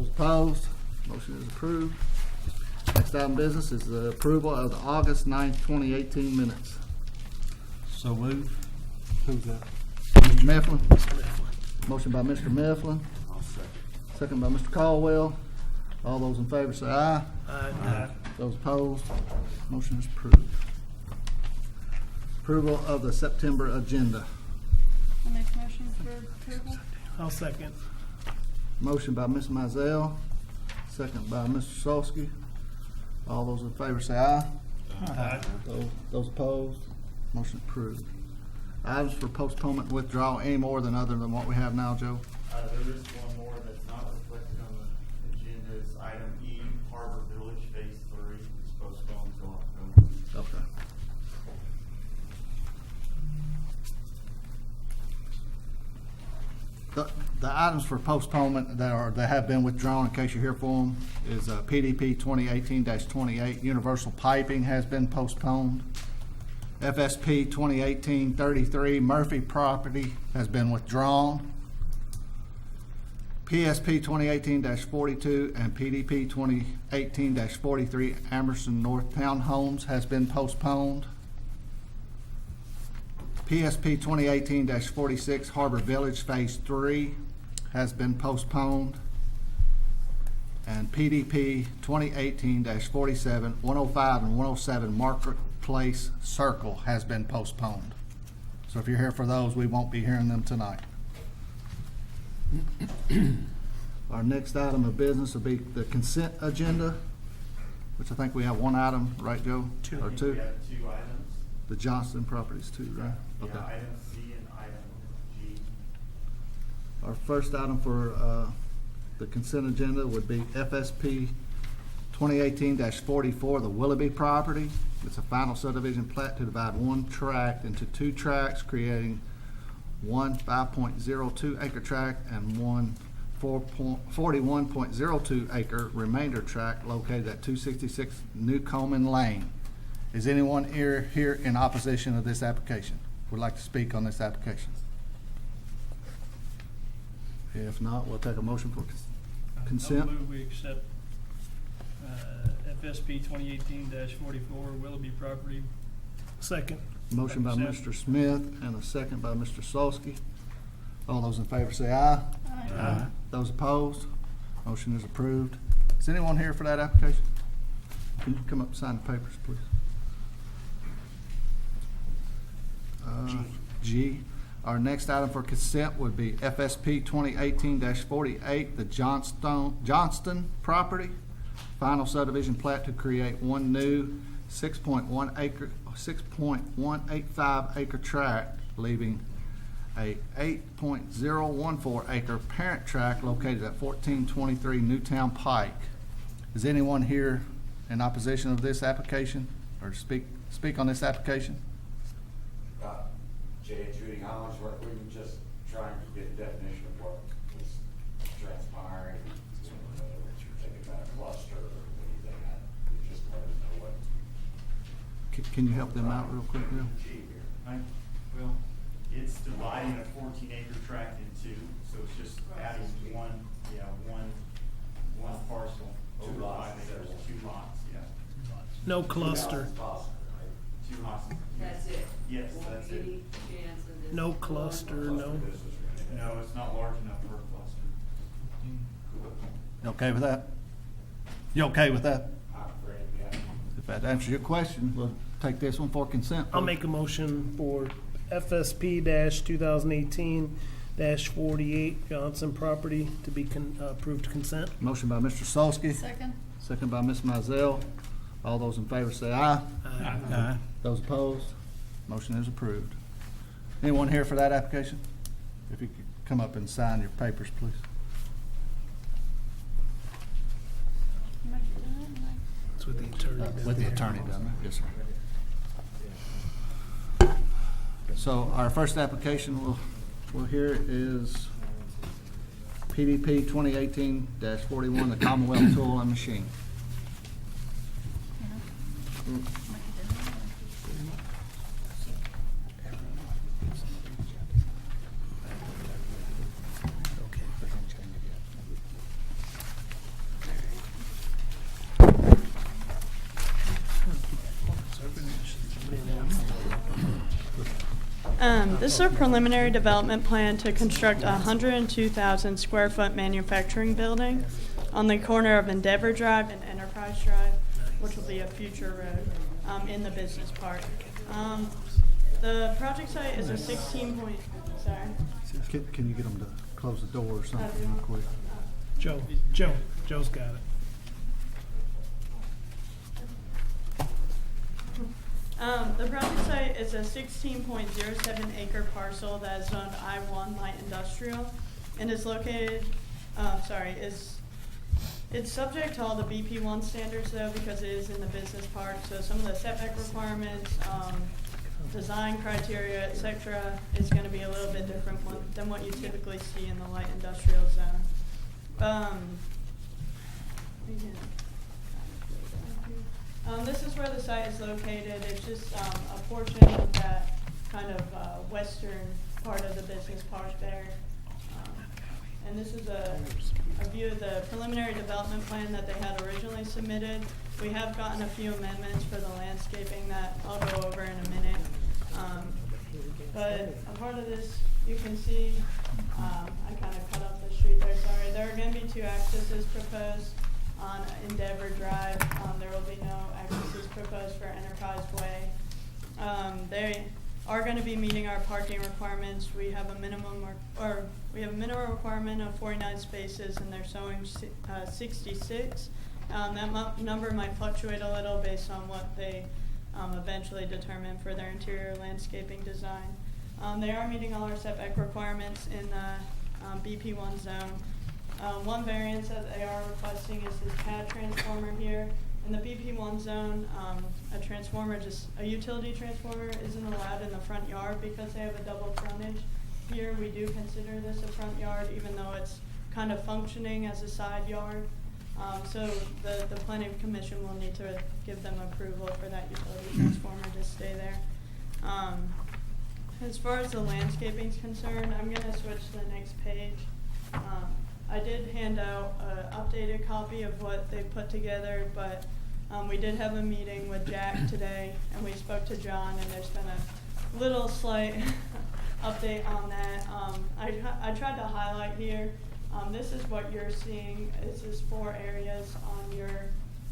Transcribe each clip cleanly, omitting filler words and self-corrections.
Those opposed, motion is approved. Next item of business is the approval of the August 9th, 2018 minutes. So move. Who's that? Mr. Mifflin. Motion by Mr. Mifflin. I'll second. Second by Mr. Caldwell. All those in favor say aye. Aye. Those opposed, motion is approved. Approval of the September agenda. I'll make a motion for approval. I'll second. Motion by Ms. Mizell, second by Mr. Solsky. All those in favor say aye. Aye. Those opposed, motion approved. Items for postponement and withdrawal, any more than other than what we have now, Joe? There is one more that's not reflected on the agenda. It's item E, Harbor Village Phase 3. It's postponed until October. Okay. The items for postponement that have been withdrawn, in case you're here for them, is PDP 2018-28, Universal Piping has been postponed. FSP 2018-33, Murphy Property has been withdrawn. PSP 2018-42 and PDP 2018-43, Amerson North Townhomes has been postponed. PSP 2018-46, Harbor Village Phase 3 has been postponed. And PDP 2018-47, 105 and 107 Marketplace Circle has been postponed. So if you're here for those, we won't be hearing them tonight. Our next item of business will be the consent agenda, which I think we have one item, right, Joe? Two. Or I think two? we have two items. The Johnston properties too, right? Yeah, Okay. item C and item G. Our first item for the consent agenda would be FSP 2018-44, the Willoughby property. It's a final subdivision plat to divide one tract into two tracts, creating one 5.02 acre tract and one 41.02 acre remainder tract located at 266 New Coleman Lane. Is anyone here in opposition of this application? Would like to speak on this application? If not, we'll take a motion for consent. I'll move we accept FSP 2018-44 Willoughby property. Second. Motion by Consent. Mr. Smith and a second by Mr. Solsky. All those in favor say aye. Aye. Those opposed, motion is approved. Is anyone here for that application? Can you come up and sign the papers, please? G. Our next item for consent would be FSP 2018-48, the Johnston property. Final subdivision plat to create one new 6.185 acre tract, leaving a 8.014 acre parent tract located at 1423 Newtown Pike. Is anyone here in opposition of this application or speak on this application? Jay and Judy Hollingsworth, we were just trying to get a definition of what was transpiring, whether you're thinking about a cluster or anything. We just wanted to know what. Can you help them out real quick, Bill? G here. Well, it's dividing a 14-acre tract in two, so it's just adding one parcel. Two over lots 5 acres, instead of 2 lots, yeah. No cluster. Possible, right? 2 lots. That's it. Yes, that's it. Any chance of this? No cluster, no. No, it's not large enough for a cluster. You okay with that? You okay with that? I'm afraid, yeah. If that answers your question, we'll take this one for consent. I'll make a motion for FSP-2018-48 Johnson property to be approved consent. Motion by Mr. Solsky, Second? second by Ms. Mizell. All those in favor say aye. Aye. Those opposed, motion is approved. Anyone here for that application? If you could come up and sign your papers, please. It's with the attorney. With the attorney, doesn't it? Yes, sir. So our first application we'll hear is PDP 2018-41, the Commonwealth Tool and Machine. This is a preliminary development plan to construct a 102,000 square foot manufacturing building on the corner of Endeavor Drive and Enterprise Drive, which will be a future road in the business park. The project site is a 16 point, sorry. Can you get them to close the door or something real quick? Joe's got it. The project site is a 16.07 acre parcel that is zoned I-1 light industrial and is located, it's subject to all the BP1 standards though because it is in the business park. So some of the setback requirements, design criteria, etc. is going to be a little bit different than what you typically see in the light industrial zone. This is where the site is located. It's just a portion of that kind of western part of the business park there. And this is a view of the preliminary development plan that they had originally submitted. We have gotten a few amendments for the landscaping that I'll go over in a minute. But a part of this, you can see, I kind of cut off the street there, sorry. There are going to be 2 accesses proposed on Endeavor Drive. There will be no accesses proposed for Enterprise Way. They are going to be meeting our parking requirements. We have a minimum requirement of 49 spaces, and they're showing 66. That number might fluctuate a little based on what they eventually determine for their interior landscaping design. They are meeting all our setback requirements in the BP1 zone. One variance that they are requesting is this CAD transformer here. In the BP1 zone, a utility transformer isn't allowed in the front yard because they have a double frontage. Here, we do consider this a front yard, even though it's kind of functioning as a side yard. So the planning commission will need to give them approval for that utility transformer to stay there. As far as the landscaping is concerned, I'm going to switch to the next page. I did hand out an updated copy of what they put together, but we did have a meeting with Jack today, and we spoke to John, and there's been a little slight update on that. I tried to highlight here, this is what you're seeing. It's just 4 areas on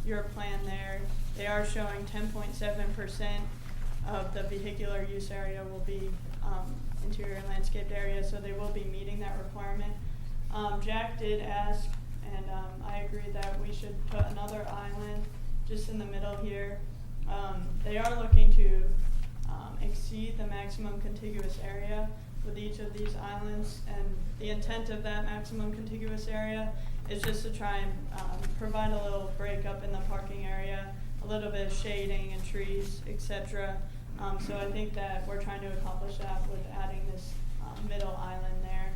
your plan there. They are showing 10.7% of the vehicular use area will be interior landscaped area, so they will be meeting that requirement. Jack did ask, and I agree that we should put another island just in the middle here. They are looking to exceed the maximum contiguous area with each of these islands, and the intent of that maximum contiguous area is just to try and provide a little breakup in the parking area, a little bit of shading and trees, etc. So I think that we're trying to accomplish that with adding this middle island there.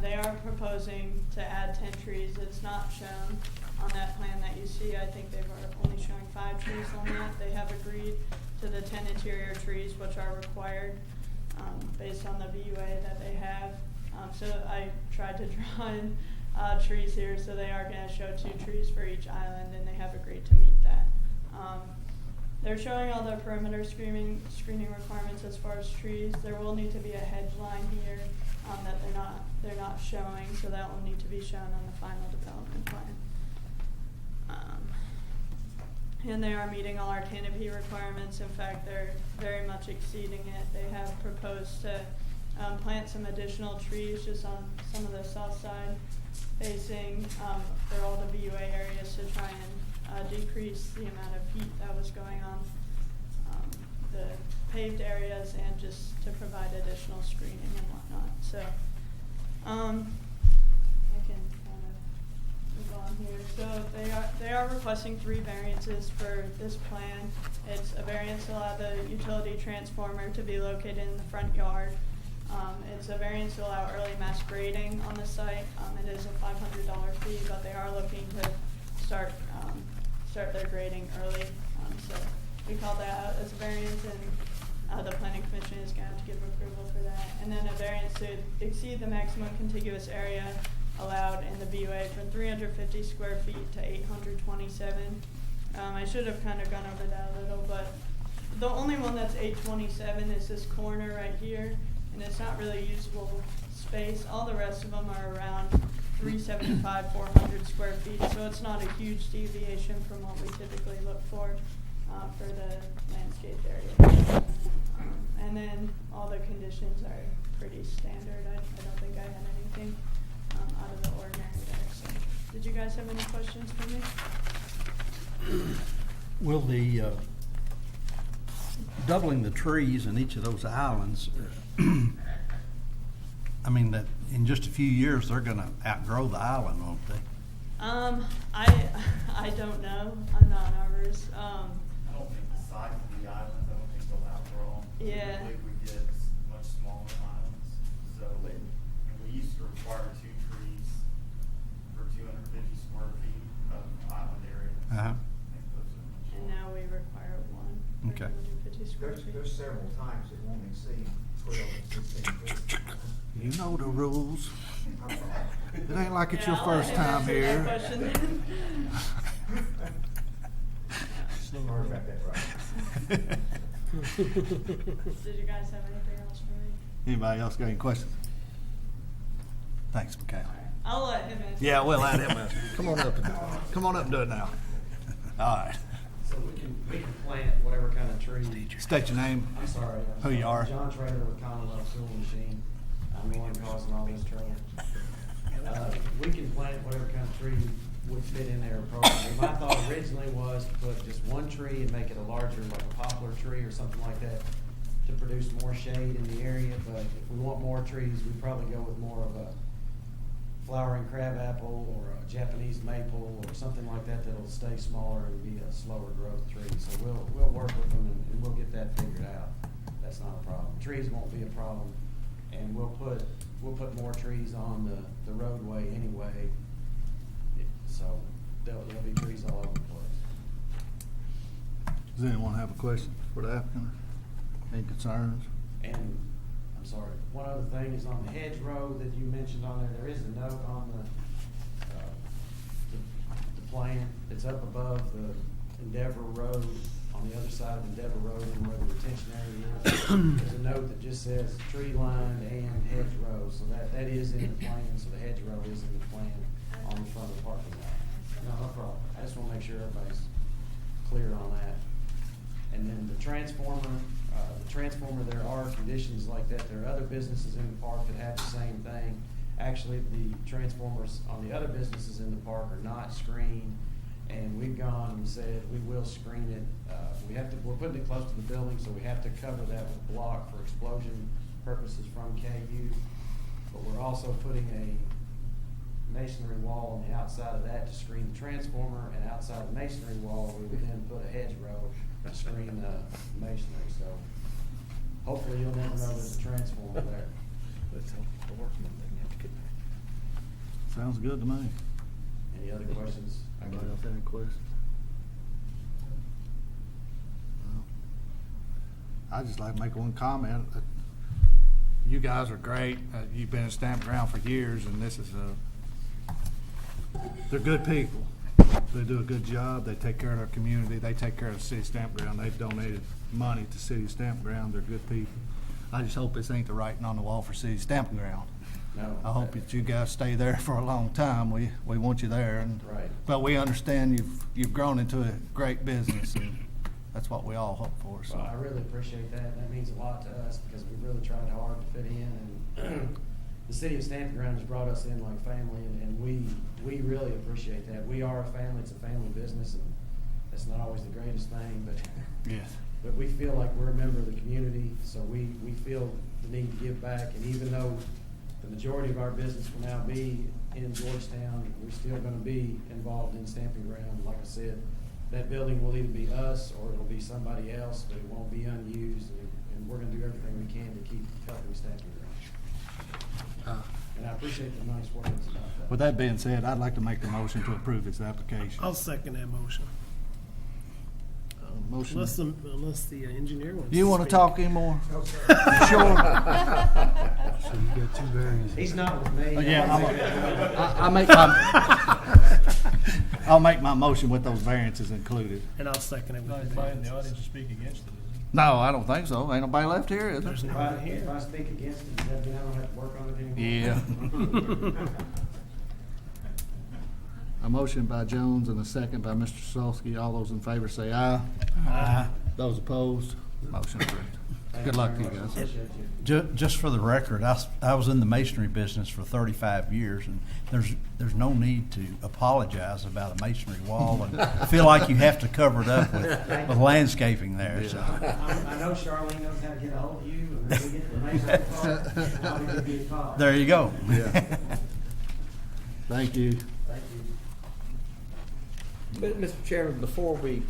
They are proposing to add 10 trees. It's not shown on that plan that you see. I think they were only showing 5 trees on that. They have agreed to the 10 interior trees, which are required based on the VUA that they have. So I tried to draw in trees here, so they are going to show 2 trees for each island, and they have agreed to meet that. They're showing all the perimeter screening requirements as far as trees. There will need to be a hedge line here that they're not showing, so that will need to be shown on the final development plan. And they are meeting all our canopy requirements. In fact, they're very much exceeding it. They have proposed to plant some additional trees just on some of the south side facing for all the VUA areas to try and decrease the amount of heat that was going on the paved areas and just to provide additional screening and whatnot. So I can kind of move on here. So they are requesting 3 variances for this plan. It's a variance to allow the utility transformer to be located in the front yard. It's a variance to allow early mass grading on the site. It is a $500 fee, but they are looking to start their grading early. So we call that out as a variance, and the planning commission is going to have to give approval for that. And then a variance to exceed the maximum contiguous area allowed in the VUA from 350 square feet to 827. I should have kind of gone over that a little, but the only one that's 827 is this corner right here, and it's not really usable space. All the rest of them are around 375, 400 square feet, so it's not a huge deviation from what we typically look for the landscape area. And then all the conditions are pretty standard. I don't think I had anything out of the ordinary there. So, did you guys have any questions for me? Will the doubling the trees in each of those islands, I mean, that in just a few years, they're gonna outgrow the island, won't they? I don't know. I'm not an arborist. I don't think the size of the islands, I don't think they'll outgrow them. Yeah. Typically, we get much smaller islands, so and we used to require 2 trees for 250 square feet of island area. Uh-huh. I think those are much And larger. now we require 1 Okay. 150 square feet. There's several times it won't exceed 12 and 16 feet. You know the rules. It ain't like it's your Yeah, I'll let first him time answer that here. question then. Sorry about that, right? Did you guys have anything else for me? Anybody else got any questions? Thanks, Michaela. I'll let him answer. Yeah, we'll let him answer. Come on up and do it now. All right. So we can plant whatever kind of tree. State your name. I'm sorry. Who you are. John Trader with Commonwealth Tool Machine. I'm the one causing all this trouble. We can plant whatever kind of tree would fit in there appropriately. My thought originally was to put just one tree and make it a larger, like a poplar tree or something like that, to produce more shade in the area. But if we want more trees, we'd probably go with more of a flowering crabapple or a Japanese maple or something like that that'll stay smaller and be a slower growth tree. So we'll work with them and we'll get that figured out. That's not a problem. Trees won't be a problem, and we'll put more trees on the roadway anyway. So there'll be trees all over the place. Does anyone have a question for the applicant? Any concerns? And I'm sorry, one other thing is on the hedgerow that you mentioned on there, there is a note on the plan. It's up above the Endeavor Road, on the other side of Endeavor Road and where the retention area is. There's a note that just says tree line and hedgerow, so that is in the plan, so the hedgerow is in the plan on the front of the parking lot. No problem. I just wanna make sure everybody's clear on that. And then the transformer, there are conditions like that. There are other businesses in the park that have the same thing. Actually, the transformers on the other businesses in the park are not screened, and we've gone and said we will screen it. We're putting it close to the building, so we have to cover that with block for explosion purposes from KU. But we're also putting a masonry wall on the outside of that to screen the transformer, and outside the masonry wall, we would then put a hedgerow to screen the masonry. So hopefully you'll never know there's a transformer there. Sounds good to me. Any other questions? Anybody else have any questions? I'd just like to make one comment. You guys are great. You've been in Stamp Ground for years, and this is they're good people. They do a good job. They take care of their community. They take care of the city Stamp Ground. They've donated money to city Stamp Ground. They're good people. I just hope this ain't the writing on the wall for city Stamping Ground. No. I hope that you guys stay there for a long time. We want you there, and Right. but we understand you've grown into a great business, and that's what we all hope for. So Well, I really appreciate that, and that means a lot to us because we really tried hard to fit in, and the city of Stamping Ground has brought us in like family, and we really appreciate that. We are a family, it's a family business, and that's not always the greatest thing, but yes, but we feel like we're a member of the community, so we feel the need to give back, and even though the majority of our business will now be in Georgetown, we're still gonna be involved in Stamping Ground. Like I said, that building will either be us or it'll be somebody else, but it won't be unused, and we're gonna do everything we can to keep helping Stamping Ground. And I appreciate the nice words about that. with that being said, I'd like to make the motion to approve this application. I'll second that motion. Motion. Unless the engineer wants. You want to speak. talk anymore? No, sir. You sure? So you got two variances. He's not with me. I'll make my motion with those variances included. And I'll second it Not with the inviting the variances. audience to speak against it, is No, I don't think so. Ain't nobody left here, is there? There's If no I, one if I here. speak against it, does that mean I don't have to work on it anymore? Yeah. A motion by Jones and a second by Mr. Solsky. All those in favor say aye. Aye. Those opposed, motion approved. Good luck to you guys. Appreciate you. Just for the record, I was in the masonry business for 35 years, and there's no need to apologize about a masonry wall and feel like you have to cover it up with landscaping there, so. I know Charlene knows how to get a hold of you, and if we get the masonry part, I'll be giving you a call. There you go. Yeah. Thank you. Thank you. But, Mr. Chairman, before we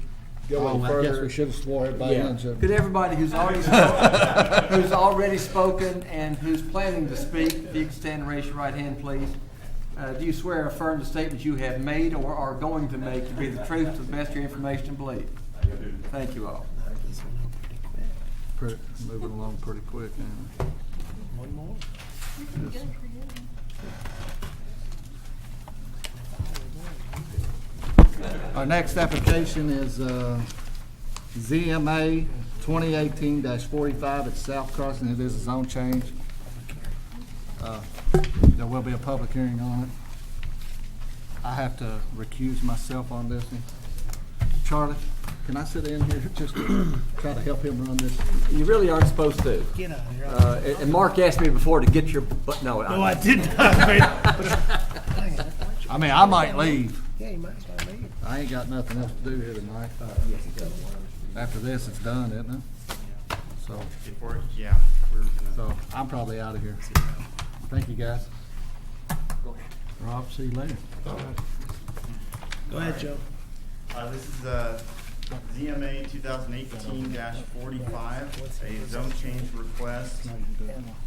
go Oh, any I guess further. we should have swore everybody in. shouldn't we? Could everybody who's already spoken, who's already spoken and who's planning to speak, if you could stand and raise your right hand, please. Do you swear or affirm the statements you have made or are going to make to be the truth to the best of your information and belief? Thank you all. This went on pretty quick. Moving along pretty quick now. One more. Our next application is ZMA 2018-45. It's South Crossing. It is a zone change. There will be a public hearing on it. I have to recuse myself on this one. Charlie, can I sit in here just to try to help him run this? You really aren't supposed to. Get out of here. And Mark asked me before to get your, but no. No, I did not. Dang it. I mean, I might leave. Yeah, you might as well leave. I ain't got nothing else to do here tonight. After this, it's done, isn't it? So, Before, yeah, we're gonna. so I'm probably out of here. Thank you, guys. Rob, see you later. Go ahead, Joe. This is ZMA 2018-45, a zone change request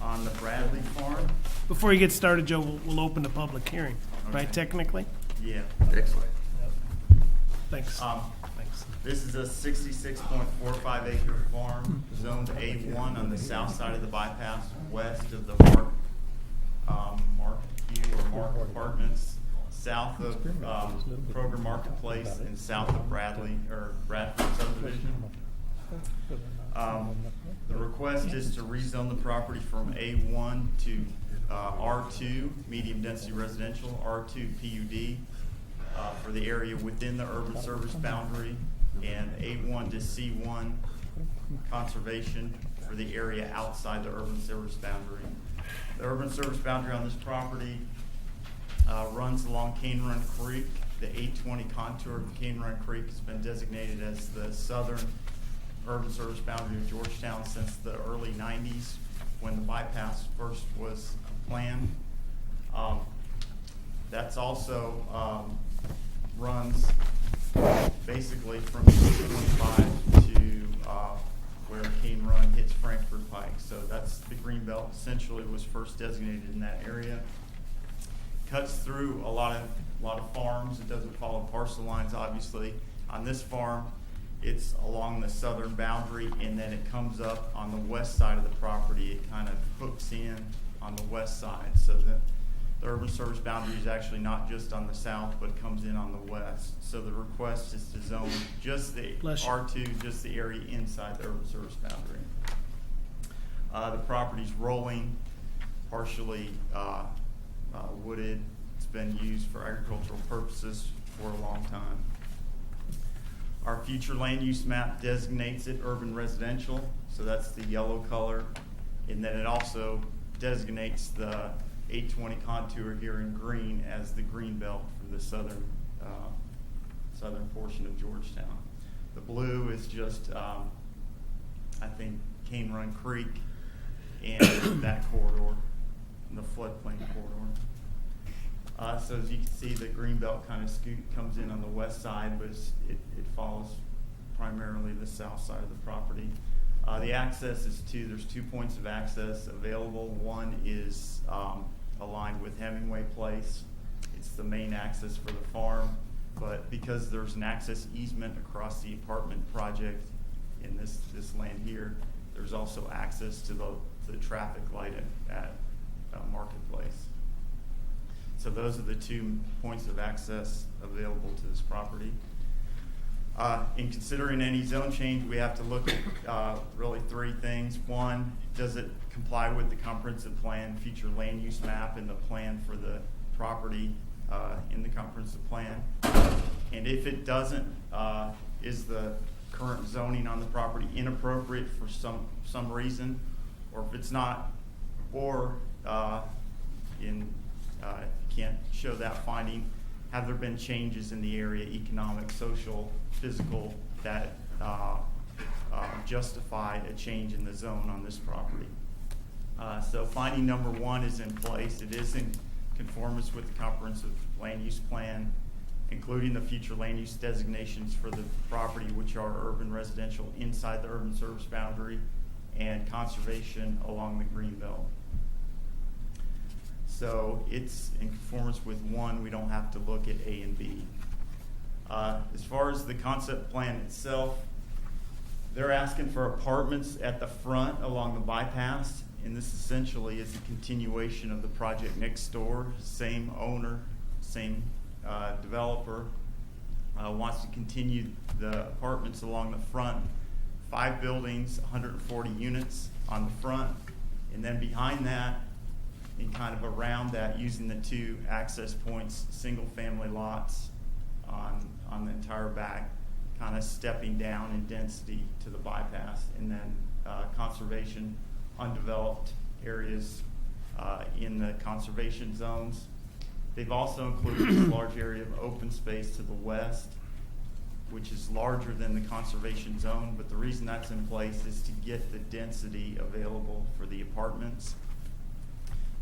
on the Bradley Farm. Before you get started, Joe, we'll open the public hearing, right, Okay. technically? Yeah. Excellent. Thanks. Thanks. This is a 66.45 acre farm, zoned A1 on the south side of the bypass, west of the Mark Apartments, south of Kroger Marketplace, and south of Bradford subdivision. The request is to rezone the property from A1 to R2, medium density residential, R2 PUD, for the area within the urban service boundary, and A1 to C1 conservation for the area outside the urban service boundary. The urban service boundary on this property runs along Cane Run Creek. The 820 contour of Cane Run Creek has been designated as the southern urban service boundary of Georgetown since the early 90s when the bypass first was planned. That's also runs basically from 25 to where Cane Run hits Frankfurt Pike. So that's the green belt essentially was first designated in that area. Cuts through a lot of farms. It doesn't follow parcel lines, obviously. On this farm, it's along the southern boundary, and then it comes up on the west side of the property. It kind of hooks in on the west side, so that the urban service boundary is actually not just on the south, but comes in on the west. So the request is to zone just the Bless you. R2, just the area inside the urban service boundary. The property's rolling, partially wooded. It's been used for agricultural purposes for a long time. Our future land use map designates it urban residential, so that's the yellow color. And then it also designates the 820 contour here in green as the green belt for the southern portion of Georgetown. The blue is just, I think, Cane Run Creek and that corridor, the floodplain corridor. So as you can see, the green belt kind of comes in on the west side, but it follows primarily the south side of the property. The access is there's 2 points of access available. One is aligned with Hemingway Place. It's the main access for the farm, but because there's an access easement across the apartment project in this land here, there's also access to the traffic light at Marketplace. So those are the 2 points of access available to this property. In considering any zone change, we have to look at really three things. One, does it comply with the comprehensive plan, future land use map, and the plan for the property in the comprehensive plan? And if it doesn't, is the current zoning on the property inappropriate for some reason? Or if it's not, or can't show that finding, have there been changes in the area, economic, social, physical, that justify a change in the zone on this property? So finding number one is in place. It is in conformance with the comprehensive land use plan, including the future land use designations for the property, which are urban residential inside the urban service boundary and conservation along the green belt. So it's in conformance with one. We don't have to look at A and B. As far as the concept plan itself, they're asking for apartments at the front along the bypass, and this essentially is a continuation of the project next door. Same owner, same developer wants to continue the apartments along the front. 5 buildings, 140 units on the front, and then behind that, and kind of around that, using the 2 access points, single-family lots on the entire back, kind of stepping down in density to the bypass, and then conservation, undeveloped areas in the conservation zones. They've also included this large area of open space to the west, which is larger than the conservation zone, but the reason that's in place is to get the density available for the apartments.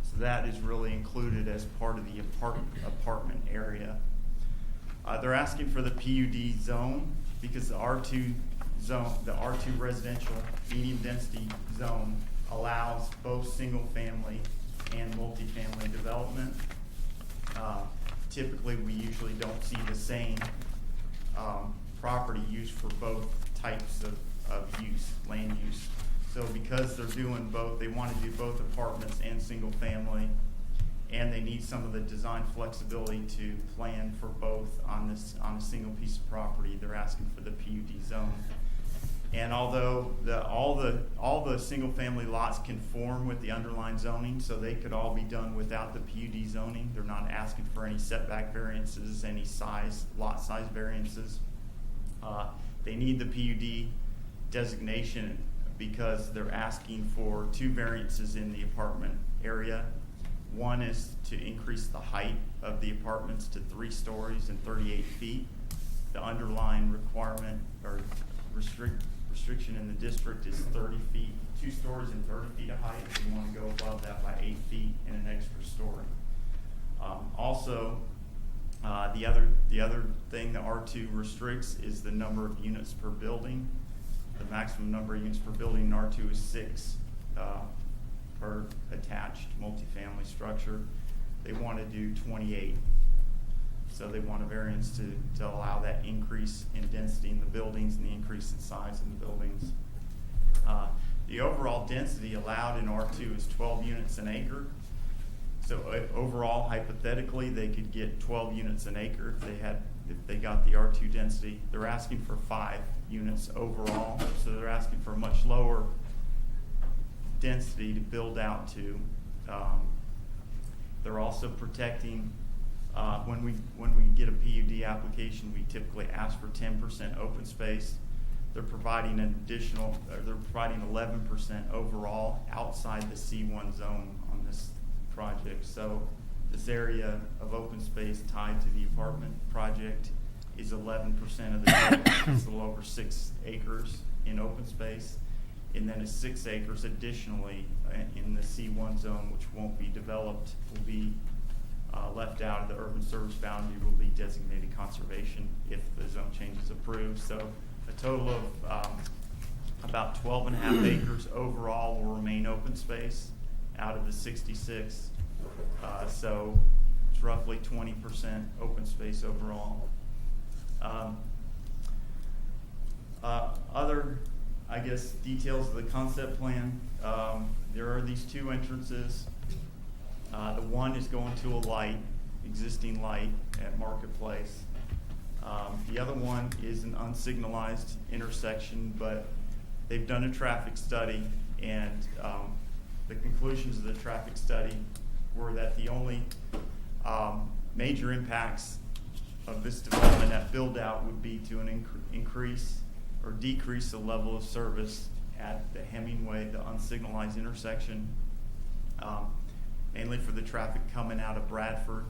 So that is really included as part of the apartment area. They're asking for the PUD zone because the R2 zone, the R2 residential medium density zone, allows both single family and multifamily development. Typically, we usually don't see the same property used for both types of use, land use. So because they're doing both, they want to do both apartments and single family, and they need some of the design flexibility to plan for both on a single piece of property. They're asking for the PUD zone. And although all the single family lots conform with the underlying zoning, so they could all be done without the PUD zoning. They're not asking for any setback variances, any lot size variances. They need the PUD designation because they're asking for 2 variances in the apartment area. One is to increase the height of the apartments to 3 stories and 38 feet. The underlying requirement or restriction in the district is 30 feet, 2 stories and 30 feet of height. You want to go above that by 8 feet and an extra story. Also, the other thing the R2 restricts is the number of units per building. The maximum number of units per building in R2 is 6 per attached multifamily structure. They want to do 28. So they want a variance to allow that increase in density in the buildings and the increase in size in the buildings. The overall density allowed in R2 is 12 units an acre. So overall, hypothetically, they could get 12 units an acre if they got the R2 density. They're asking for 5 units overall, so they're asking for a much lower density to build out to. They're also protecting, when we get a PUD application, we typically ask for 10% open space. They're providing they're providing 11% overall outside the C1 zone on this project. So this area of open space tied to the apartment project is 11% of the total. It's a little over 6 acres in open space. And then 6 acres additionally in the C1 zone, which won't be developed, will be left out of the urban service boundary, will be designated conservation if the zone change is approved. So a total of about 12.5 acres overall will remain open space out of the 66. So it's roughly 20% open space overall. Other, I guess, details of the concept plan. There are these 2 entrances. The one is going to a existing light at Marketplace. The other one is an unsignalized intersection, but they've done a traffic study, and the conclusions of the traffic study were that the only major impacts of this development at build-out would be to increase or decrease the level of service at the Hemingway, the unsignalized intersection, mainly for the traffic coming out of Bradford,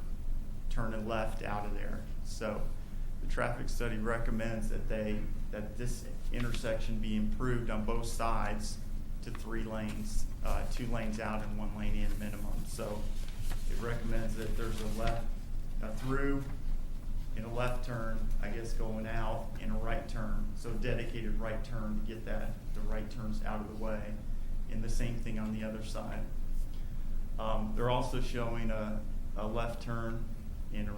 turning left out of there. So the traffic study recommends that this intersection be improved on both sides to 3 lanes, 2 lanes out and 1 lane in minimum. So it recommends that there's a through in a left turn, I guess going out, in a right turn. So dedicated right turn to get the right turns out of the way. And the same thing on the other side. They're also showing a left turn in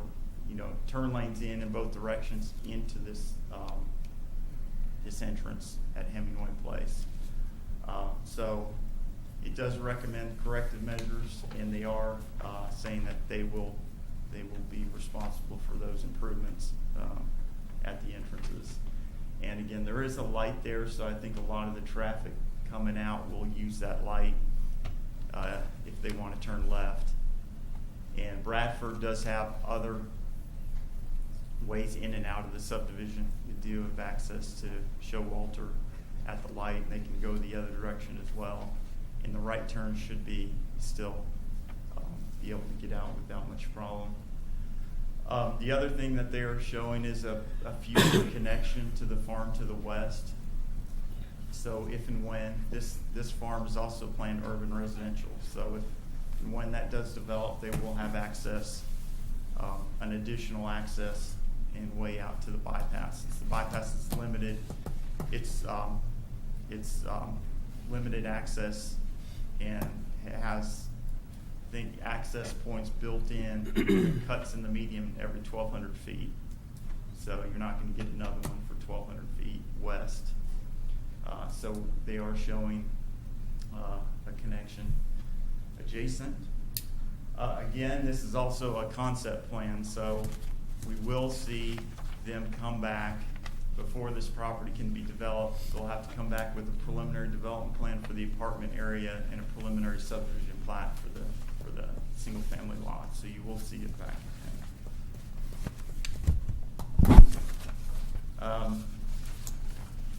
turn lanes in both directions into this entrance at Hemingway Place. So it does recommend corrective measures, and they are saying that they will be responsible for those improvements at the entrances. And again, there is a light there, so I think a lot of the traffic coming out will use that light if they want to turn left. And Bradford does have other ways in and out of the subdivision. They do have access to Showalter at the light, and they can go the other direction as well. And the right turn should be still be able to get out without much problem. The other thing that they are showing is a future connection to the farm to the west. So if and when this farm is also planned urban residential, so if and when that does develop, they will have access, an additional access and way out to the bypass. Since the bypass is limited, it's limited access, and it has, I think, access points built in, cuts in the median every 1,200 feet. So you're not going to get another one for 1,200 feet west. So they are showing a connection adjacent. Again, this is also a concept plan, so we will see them come back before this property can be developed. They'll have to come back with a preliminary development plan for the apartment area and a preliminary subdivision plat for the single-family lot. So you will see it back again.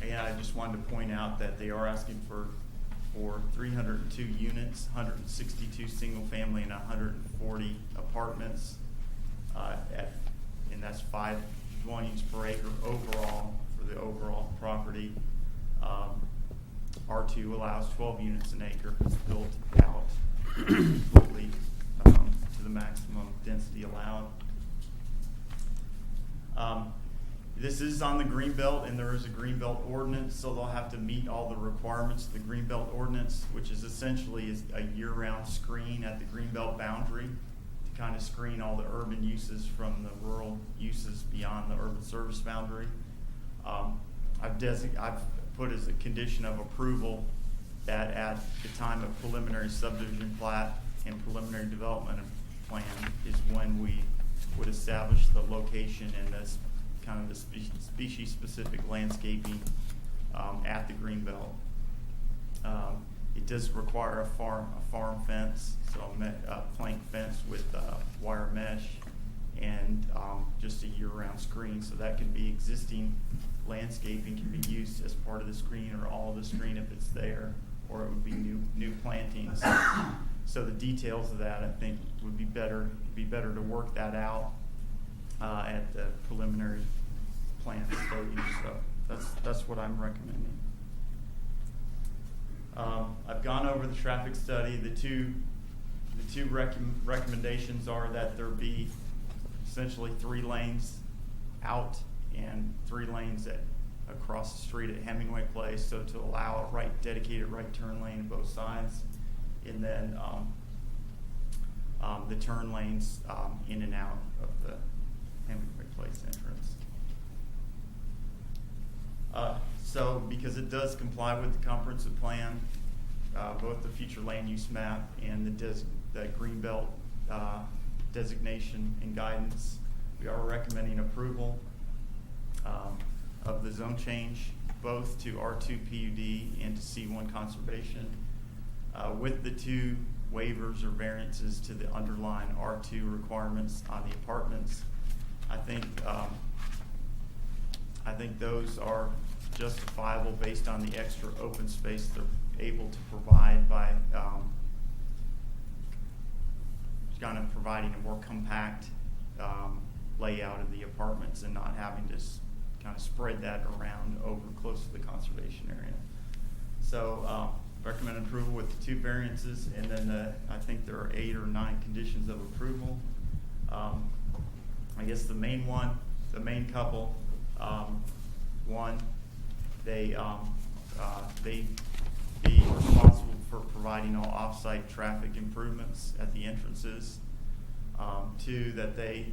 And I just wanted to point out that they are asking for 302 units, 162 single-family and 140 apartments, and that's 5 dwellings per acre overall for the overall property. R2 allows 12 units an acre. It's built out completely to the maximum density allowed. This is on the Greenbelt, and there is a Greenbelt ordinance, so they'll have to meet all the requirements of the Greenbelt ordinance, which is essentially a year-round screen at the Greenbelt boundary to kind of screen all the urban uses from the rural uses beyond the urban service boundary. I've put as a condition of approval that at the time of preliminary subdivision plat and preliminary development plan is when we would establish the location and this kind of the species-specific landscaping at the Greenbelt. It does require a farm fence, so a plank fence with wire mesh and just a year-round screen. So that can be existing landscaping, can be used as part of the screen or all of the screen if it's there, or it would be new plantings. So the details of that, I think, would be better to work that out at the preliminary plan stage. So that's what I'm recommending. I've gone over the traffic study. The two recommendations are that there be essentially 3 lanes out and 3 lanes across the street at Hemingway Place, so to allow a dedicated right turn lane on both sides, and then the turn lanes in and out of the Hemingway Place entrance. So because it does comply with the comprehensive plan, both the future land use map and the Greenbelt designation and guidance, we are recommending approval. of the zone change, both to R2 PUD and to C1 conservation, with the 2 waivers or variances to the underlying R2 requirements on the apartments. I think those are justifiable based on the extra open space they're able to provide by kind of providing a more compact layout of the apartments and not having to kind of spread that around over close to the conservation area. So recommend approval with the 2 variances, and then I think there are 8 or 9 conditions of approval. I guess the main couple, one, they be responsible for providing all off-site traffic improvements at the entrances. 2, that they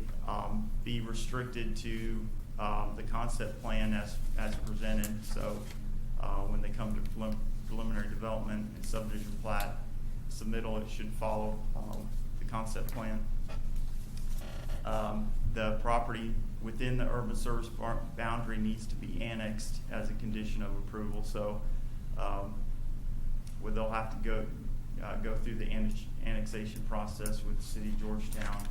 be restricted to the concept plan as presented. So when they come to preliminary development and subdivision plat submittal, it should follow the concept plan. The property within the urban service boundary needs to be annexed as a condition of approval. So where they'll have to go through the annexation process with the city of Georgetown,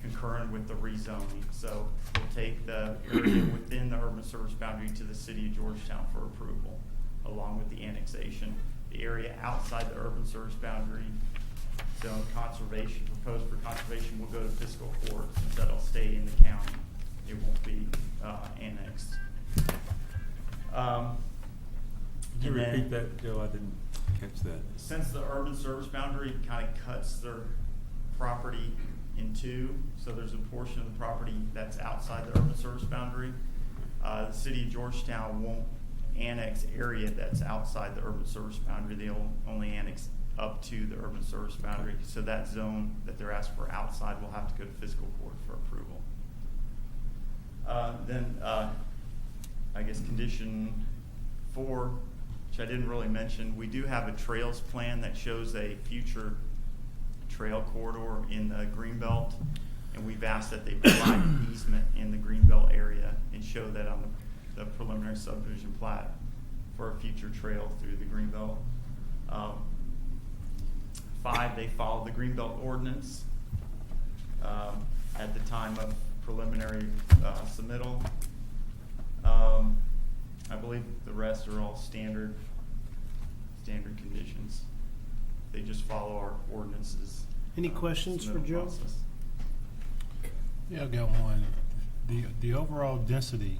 concurrent with the rezoning. So we'll take the area within the urban service boundary to the city of Georgetown for approval, along with the annexation. The area outside the urban service boundary, zone conservation, proposed for conservation, will go to fiscal court, since that'll stay in the county. It won't be annexed. Could you repeat that, Joe? I didn't catch that. Since the urban service boundary kind of cuts their property in 2, so there's a portion of the property that's outside the urban service boundary, the city of Georgetown won't annex area that's outside the urban service boundary. They'll only annex up to the urban service boundary. So that zone that they're asking for outside will have to go to fiscal court for approval. Then I guess condition 4, which I didn't really mention, we do have a trails plan that shows a future trail corridor in the Greenbelt, and we've asked that they provide an easement in the Greenbelt area and show that on the preliminary subdivision plat for a future trail through the Greenbelt. 5, they follow the Greenbelt ordinance at the time of preliminary submittal. I believe the rest are all standard conditions. They just follow our ordinances. Any questions for submittal Joe? process. Yeah, I got one. The overall density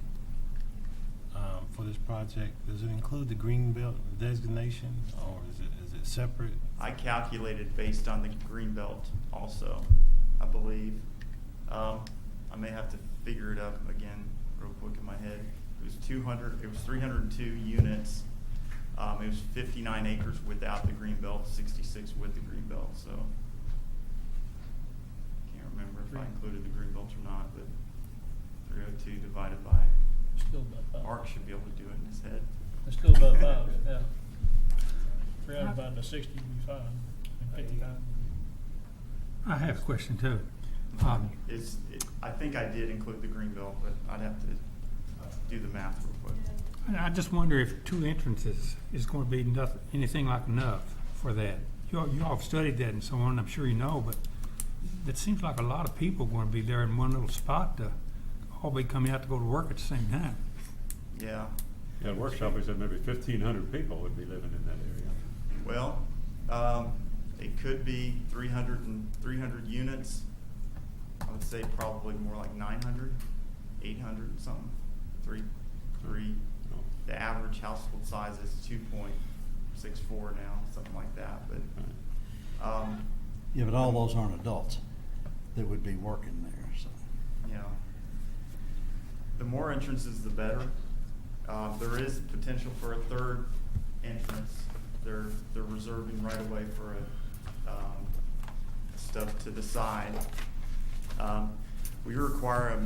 for this project, does it include the Greenbelt designation, or is it separate? I calculated based on the Greenbelt also, I believe. I may have to figure it up again real quick in my head. It was 302 units. It was 59 acres without the Greenbelt, 66 with the Greenbelt, so can't remember if I included the Greenbelt or not, but 302 divided by, Still about 5. Mark should be able to do it in his head. It's still about 5, yeah. 300 divided by 60 would be 5, and 59. I have a question too. I think I did include the Greenbelt, but I'd have to do the math real quick. I just wonder if 2 entrances is going to be anything like enough for that. You all have studied that and so on, I'm sure you know, but it seems like a lot of people are going to be there in one little spot to all be coming out to go to work at the same time. Yeah. Yeah, the workshop, we said maybe 1,500 people would be living in that area. Well, it could be 300 units. I would say probably more like 900, 800 something. Three. The average household size is 2.64 now, something like that. But Yeah, but all those aren't adults that would be working there, so. yeah, the more entrances, the better. There is potential for a 3rd entrance. They're reserving right away for stuff to the side. We require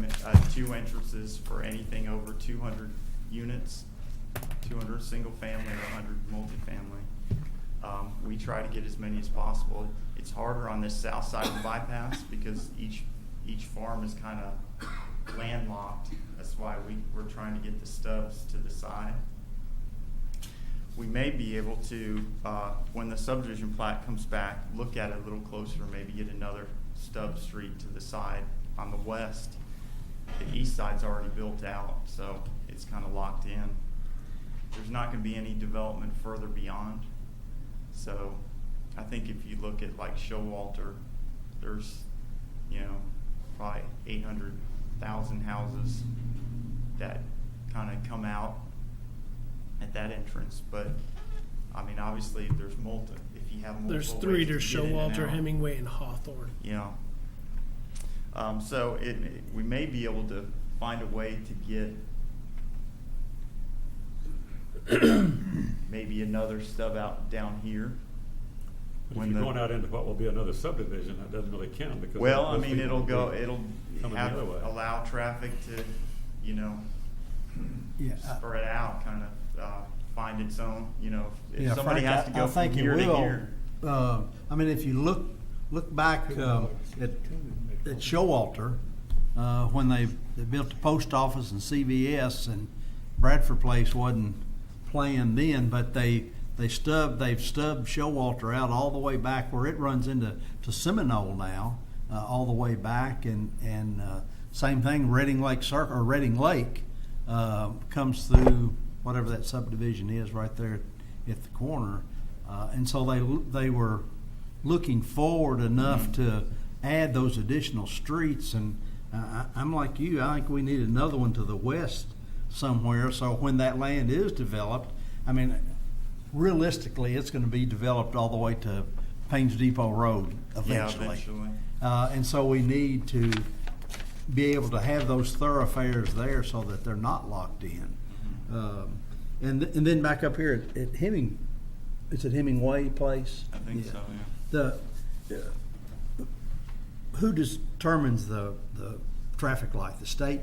2 entrances for anything over 200 units, 200 single family or 100 multifamily. We try to get as many as possible. It's harder on this south side of the bypass because each farm is kind of landlocked as why we're trying to get the stubs to the side. We may be able to, when the subdivision plat comes back, look at it a little closer, maybe get another stub street to the side on the west. The east side's already built out, so it's kind of locked in. There's not going to be any development further beyond. So I think if you look at like Showalter, there's, probably 800,000 houses that kind of come out at that entrance. But I mean, obviously there's if you have multiple There's three, ways there's to get in and Showalter, out. Hemingway, and Hawthorne. Yeah. So we may be able to find a way to get maybe another stub out down here. But if you're going out into what will be another subdivision, that doesn't really count because. Well, I those mean, people it'll will be coming the other way. allow traffic to, Yeah, spread out, kind of find its own, if Yeah, somebody Frank, has to I go from think it here to will. here. I mean, if you look back at Showalter, when they built the post office and CVS, and Bradford Place wasn't planned then, but they've stubbed Showalter out all the way back where it runs into Seminole now, all the way back, and same thing, Reading Lake Circle or Reading Lake comes through whatever that subdivision is right there at the corner, and so they were looking forward enough to add those additional streets, and I'm like you, I think we need another one to the west somewhere, so when that land is developed, I mean, realistically, it's going to be developed all the way to Paynes Depot Road eventually. Yeah, eventually. And so we need to be able to have those thoroughfares there so that they're not locked in. And then back up here at Hemingway Place? I think so, yeah. Who determines the traffic light? The state?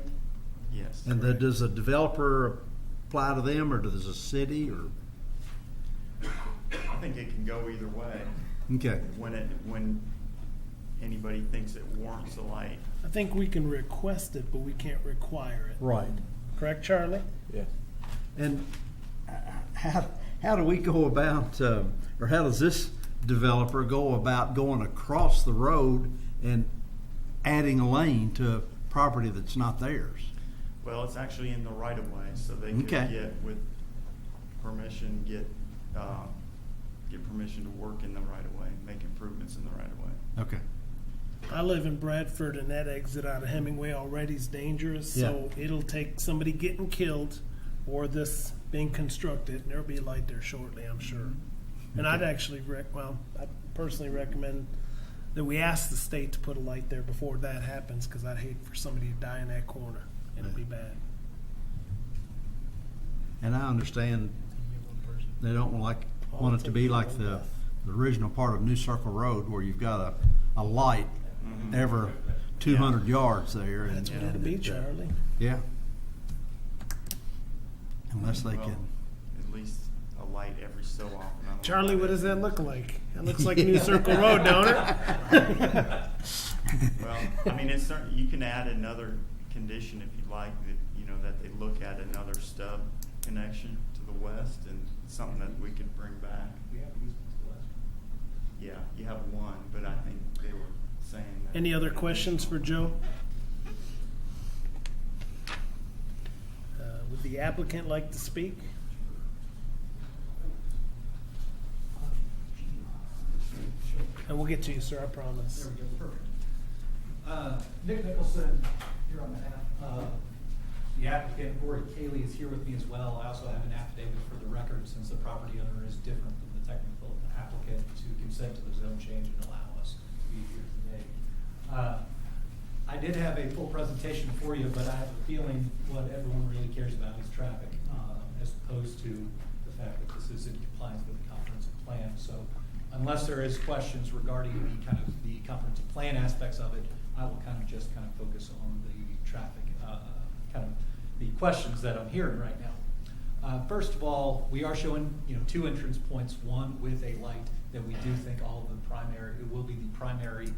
Yes. And does a developer apply to them, or does a city, or? I think it can go either way. Okay. When anybody thinks it warrants a light. I think we can request it, but we can't require it. Right. Correct, Charlie? Yeah. And how do we go about, or how does this developer go about going across the road and adding a lane to a property that's not theirs? Well, it's actually in the right of way, so they could Okay. get with permission, get permission to work in the right of way, make improvements in the right of way. Okay. I live in Bradford, and that exit out of Hemingway already is dangerous, so it'll take somebody getting killed or this being constructed, and there'll be a light there shortly, I'm sure. And I'd actually I personally recommend that we ask the state to put a light there before that happens, because I'd hate for somebody to die in that corner. It'll be bad. And I understand they don't want it to be like the original part of New Circle Road where you've got a light every 200 yards there. That's what it'll be, Charlie. Yeah. Unless they Well, can. at least a light every so often. I don't know Charlie, why what they- does that look like? That looks like New Circle Road, don't it? Well, I mean, it's certain, you can add another condition if you'd like, that, that they look at another stub connection to the west, and something that we could bring back. We have used it to the west. Yeah, you have one, but I think they were saying that. Any other questions for Joe? Would the applicant like to speak? And we'll get to you, sir, I promise. There we go, perfect. Nick Nicholson, here on behalf of the applicant, Rory Cayley is here with me as well. I also have an affidavit for the record, since the property owner is different than the technical applicant, to consent to the zone change and allow us to be here today. I did have a full presentation for you, but I have a feeling what everyone really cares about is traffic, as opposed to the fact that this is in compliance with the comprehensive plan. So unless there is questions regarding the comprehensive plan aspects of it, I will just focus on the traffic, the questions that I'm hearing right now. First of all, we are showing, two entrance points, one with a light that we do think all of the primary, it will be the primary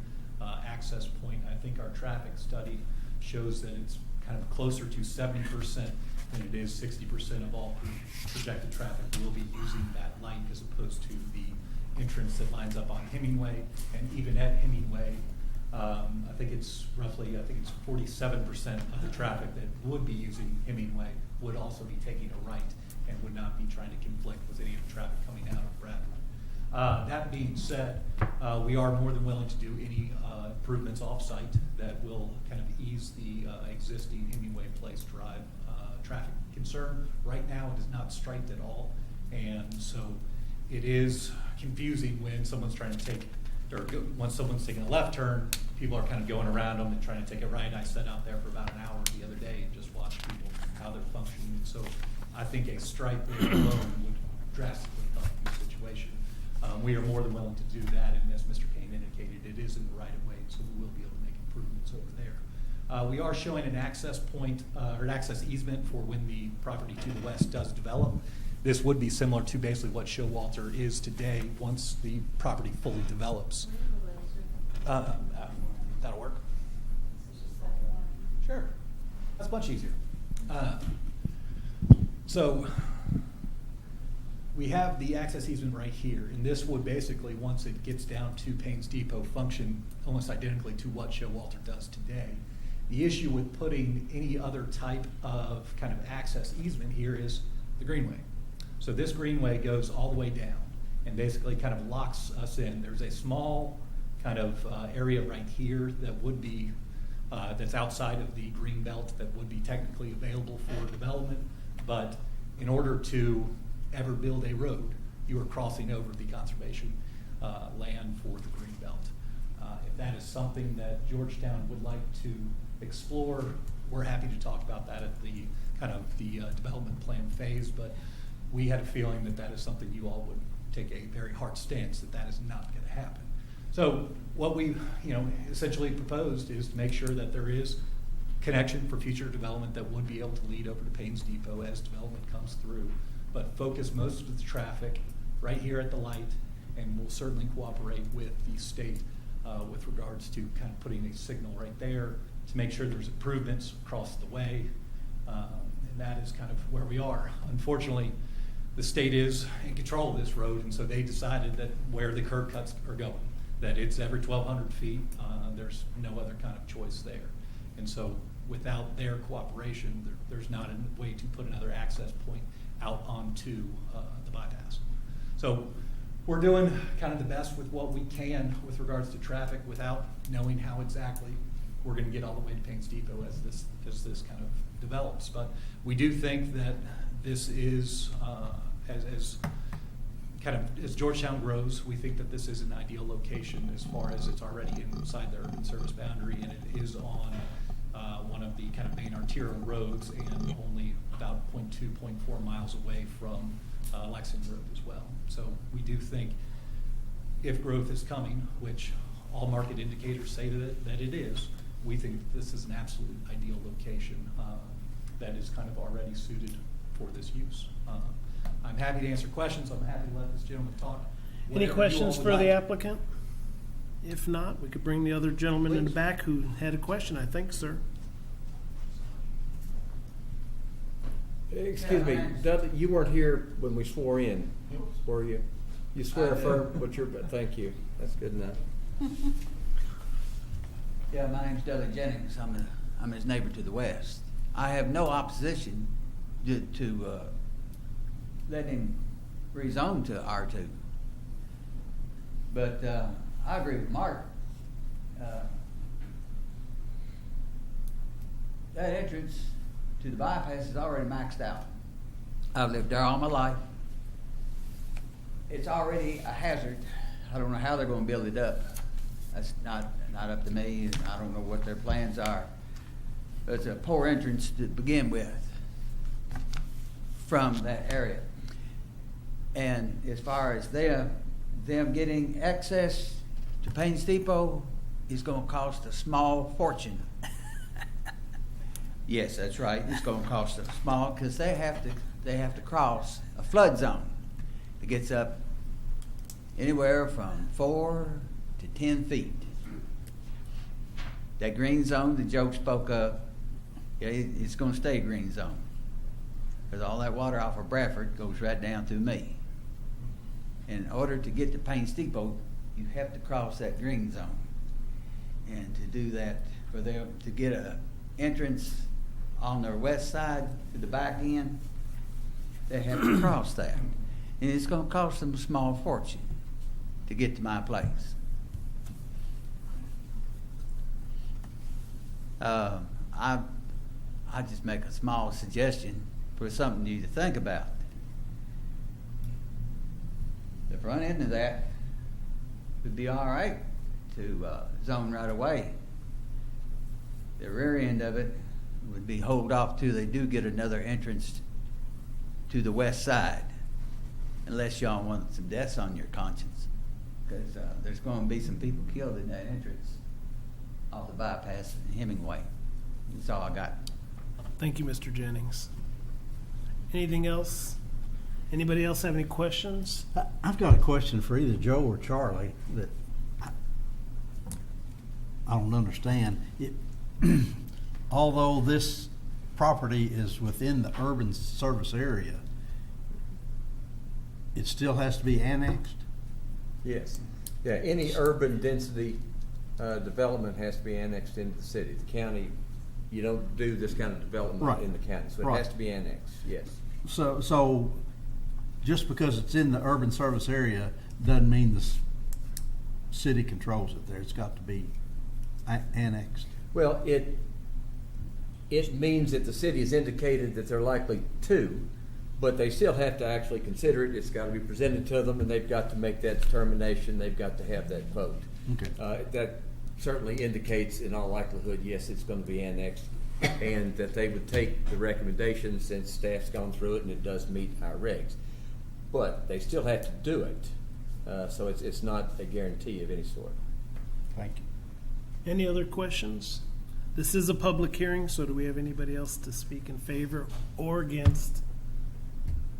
access point. I think our traffic study shows that it's kind of closer to 70% than it is 60% of all projected traffic will be using that light as opposed to the entrance that lines up on Hemingway. And even at Hemingway, I think it's 47% of the traffic that would be using Hemingway would also be taking a right and would not be trying to conflict with any of the traffic coming out of Bradford. That being said, we are more than willing to do any improvements off-site that will kind of ease the existing Hemingway Place Drive traffic concern. Right now, it is not striped at all, and so it is confusing when someone's trying to take, or when someone's taking a left turn, people are kind of going around them and trying to take a right. I sat out there for about an hour the other day and just watched people, how they're functioning. And so I think a stripe alone would drastically help the situation. We are more than willing to do that, and as Mr. Kane indicated, it is in the right of way, so we will be able to make improvements over there. We are showing an access point, or an access easement for when the property to the west does develop. This would be similar to basically what Showalter is today once the property fully develops. That'll work. Sure. That's much easier. So we have the access easement right here, and this would basically, once it gets down to Payne's Depot, function almost identically to what Showalter does today. The issue with putting any other type of kind of access easement here is the greenway. So this greenway goes all the way down and basically kind of locks us in. There's a small kind of area right here that would be, that's outside of the green belt that would be technically available for development, but in order to ever build a road, you are crossing over the conservation land for the green belt. If that is something that Georgetown would like to explore, we're happy to talk about that at the kind of the development plan phase, but we had a feeling that that is something you all would take a very hard stance that that is not going to happen. So what we, essentially proposed is to make sure that there is connection for future development that would be able to lead over to Payne's Depot as development comes through, but focus most of the traffic right here at the light, and we'll certainly cooperate with the state with regards to kind of putting a signal right there to make sure there's improvements across the way, and that is kind of where we are. Unfortunately, the state is in control of this road, and so they decided that where the curb cuts are going, that it's every 1,200 feet, there's no other kind of choice there. And so without their cooperation, there's not a way to put another access point out onto the bypass. So we're doing kind of the best with what we can with regards to traffic without knowing how exactly we're going to get all the way to Payne's Depot as this kind of develops. But we do think that this is, as Georgetown grows, we think that this is an ideal location as far as it's already inside their urban service boundary, and it is on one of the kind of main arterial roads and only about 0.2, 0.4 miles away from Lexington Road as well. So we do think if growth is coming, which all market indicators say that it is, we think this is an absolute ideal location that is kind of already suited for this use. I'm happy to answer questions. I'm happy to let this gentleman talk. Any Whatever questions you all for would the like. applicant? If not, we could bring the other gentleman in the Please. back who had a question, I think, sir. Excuse me, Dudley, you weren't here when we swore in, were you? You swear affirm what you're, thank you, that's good enough. Yeah, my name's Dudley Jennings. I'm his neighbor to the west. I have no opposition to letting him rezone to R2. But I agree with Mark. That entrance to the bypass is already maxed out. I've lived there all my life. It's already a hazard. I don't know how they're going to build it up. That's not up to me, and I don't know what their plans are. But it's a poor entrance to begin with from that area. And as far as them getting access to Payne's Depot is going to cost a small fortune. Yes, that's right. It's going to cost a small, because they have to cross a flood zone that gets up anywhere from 4 to 10 feet. That green zone that Joe spoke of, yeah, it's gonna stay green zone. Cause all that water off of Bradford goes right down through me. In order to get to Payne's Depot, you have to cross that green zone. And to do that, for them to get a entrance on their west side to the back end, they have to cross that. And it's gonna cost them a small fortune to get to my place. I just make a small suggestion for something you to think about. The front end of that would be all right to zone right away. The rear end of it would be hold off till they do get another entrance to the west side, unless y'all want some deaths on your conscience, because there's going to be some people killed in that entrance off the bypass in Hemingway. That's all I got. Thank you, Mr. Jennings. Anything else? Anybody else have any questions? I've got a question for either Joe or Charlie that I don't understand. Although this property is within the urban service area, it still has to be annexed? Yes. Yeah, any urban density development has to be annexed into the city. The county, you don't do this kind of development Right. in the county, so it Right. has to be annexed, yes. So just because it's in the urban service area doesn't mean the city controls it there. It's got to be annexed. Well, it means that the city has indicated that they're likely to, but they still have to actually consider it. It's got to be presented to them, and they've got to make that determination. They've got to have that vote. Okay. That certainly indicates, in all likelihood, yes, it's going to be annexed, and that they would take the recommendation since staff's gone through it and it does meet our regs. But they still have to do it, so it's not a guarantee of any sort. Thank you. Any other questions? This is a public hearing, so do we have anybody else to speak in favor or against?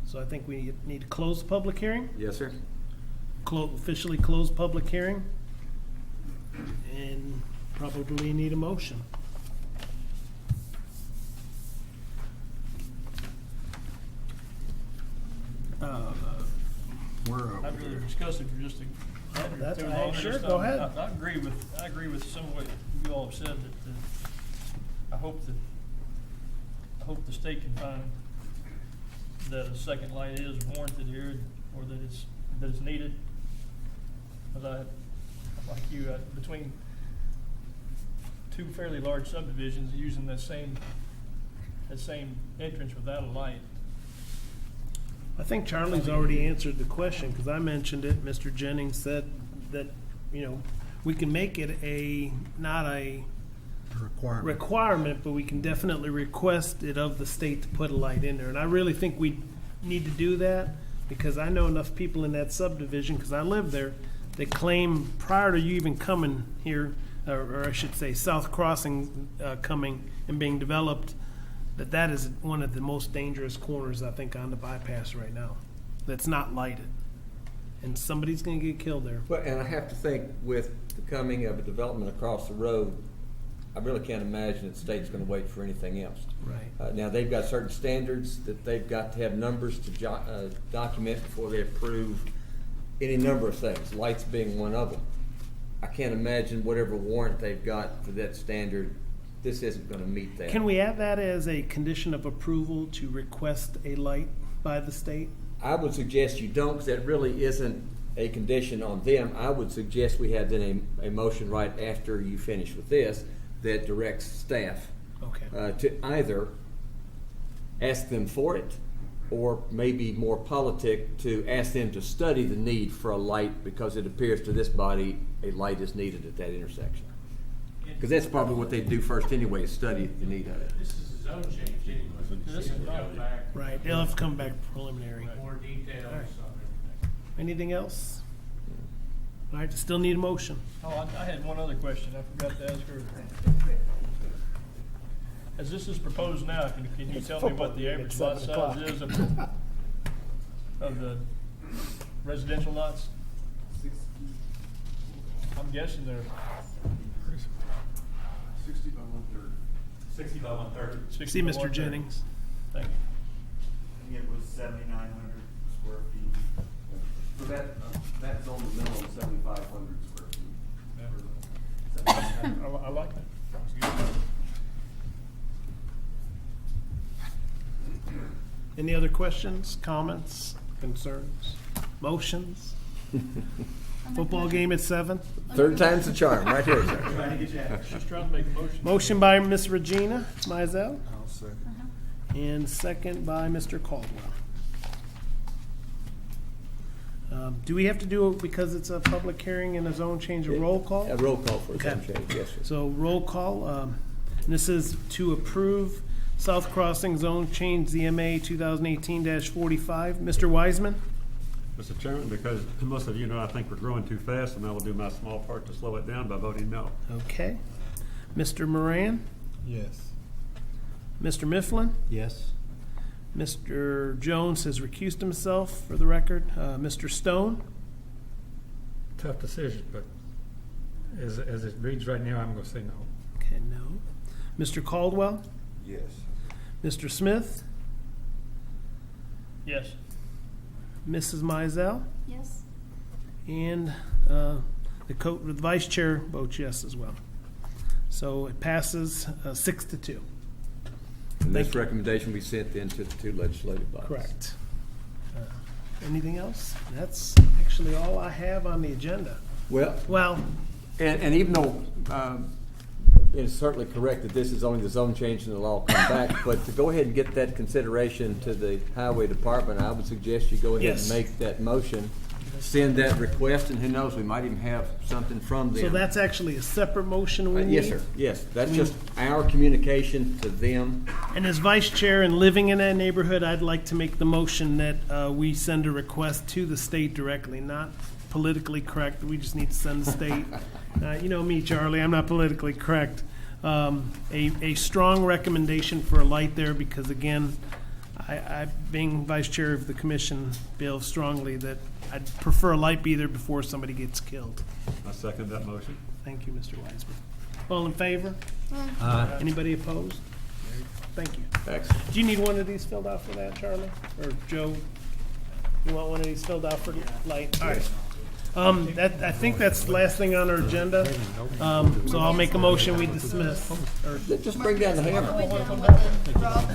So I think we need to close the public hearing. Yes, sir. Officially close public hearing. And probably need a motion. We're over I'd rather here. discuss it for just a minute or That's- two I- longer. sure, Just, go ahead. I agree with some of what you all have said, that I hope the state can find that a second light is warranted here, or that it's needed. Because like you, between two fairly large subdivisions using that same entrance without a light. I think Charlie's already answered the question, because I mentioned it. Mr. Jennings said that, we can make it not a requirement, but we can definitely request it of the state to put a light in there. And I really think we need to do that, because I know enough people in that subdivision, because I live there, that claim prior to you even coming here, or I should say South Crossing coming and being developed, that is one of the most dangerous corners, I think, on the bypass right now, that's not lighted. And somebody's going to get killed there. Well, and I have to think, with the coming of a development across the road, I really can't imagine that the state's going to wait for anything else. Right. Now, they've got certain standards that they've got to have numbers to document before they approve any number of things, lights being one of them. I can't imagine whatever warrant they've got for that standard, this isn't going to meet that. Can we add that as a condition of approval to request a light by the state? I would suggest you don't, because that really isn't a condition on them. I would suggest we have then a motion right after you finish with this that directs staff to either ask them for it, or maybe more politic, to ask them to study the need for a light, because it appears to this body a light is needed at that intersection. Because that's probably what they do first anyway, is study the need of it. This is a zone change anyway. This is not back. Right, they'll have to come back preliminary. More details All right. on everything. Anything else? All right, still need a motion. Oh, I had one other question I forgot to ask her. As this is proposed now, can you tell me what the average lot size is of the residential lots? I'm guessing they're 60 by 130. 60 by 130. See, Mr. Jennings. Thank you. I think it was 7,900 square feet. So that's on the minimum 7,500 square feet. I like that. Any other questions, comments, concerns, motions? Football game at 7. Third time's the charm, right here, sir. Trying to get you out. Just trying to make a motion. Motion by Ms. Regina Mizell, I'll second. and second by Mr. Caldwell. Do we have to do it because it's a public hearing and a zone change, a roll call? A roll call for a zone Okay. change, yes, sir. So roll call, this is to approve South Crossing Zone Change ZMA 2018-45. Mr. Wiseman? Mr. Chairman, because most of you know I think we're growing too fast, and I will do my small part to slow it down by voting no. Okay. Mr. Moran? Yes. Mr. Mifflin? Yes. Mr. Jones has recused himself, for the record. Mr. Stone? Tough decision, but as it reads right now, I'm gonna say no. Okay, no. Mr. Caldwell? Yes. Mr. Smith? Yes. Mrs. Mizell? Yes. And the vice chair votes yes as well. So it passes 6-2. And this Thank you. recommendation we sent then to the two legislative bodies. Correct. Anything else? That's actually all I have on the agenda. Well, and even though it's certainly correct that this is only the zone change and it'll all come back, but to go ahead and get that consideration to the highway department, I would suggest you go ahead Yes. and make that motion, send that request, and who knows, we might even have something from them. So that's actually a separate motion we need? Yes, sir, yes. That's just our communication to them. And as vice chair and living in that neighborhood, I'd like to make the motion that we send a request to the state directly, not politically correct. We just need to send the state. You know me, Charlie, I'm not politically correct. A strong recommendation for a light there because, again, I, being vice chair of the commission, feel strongly that I'd prefer a light be there before somebody gets killed. I second that motion. Thank you, Mr. Wiseman. All in favor? Anybody opposed? Thank you. Excellent. Do you need one of these filled out for that, Charlie? Or Joe? You want one of these filled out for light? All right. I think that's the last thing on our agenda. So I'll make a motion, we dismiss. Or Just bring down the hammer. Are we done with the, Rob?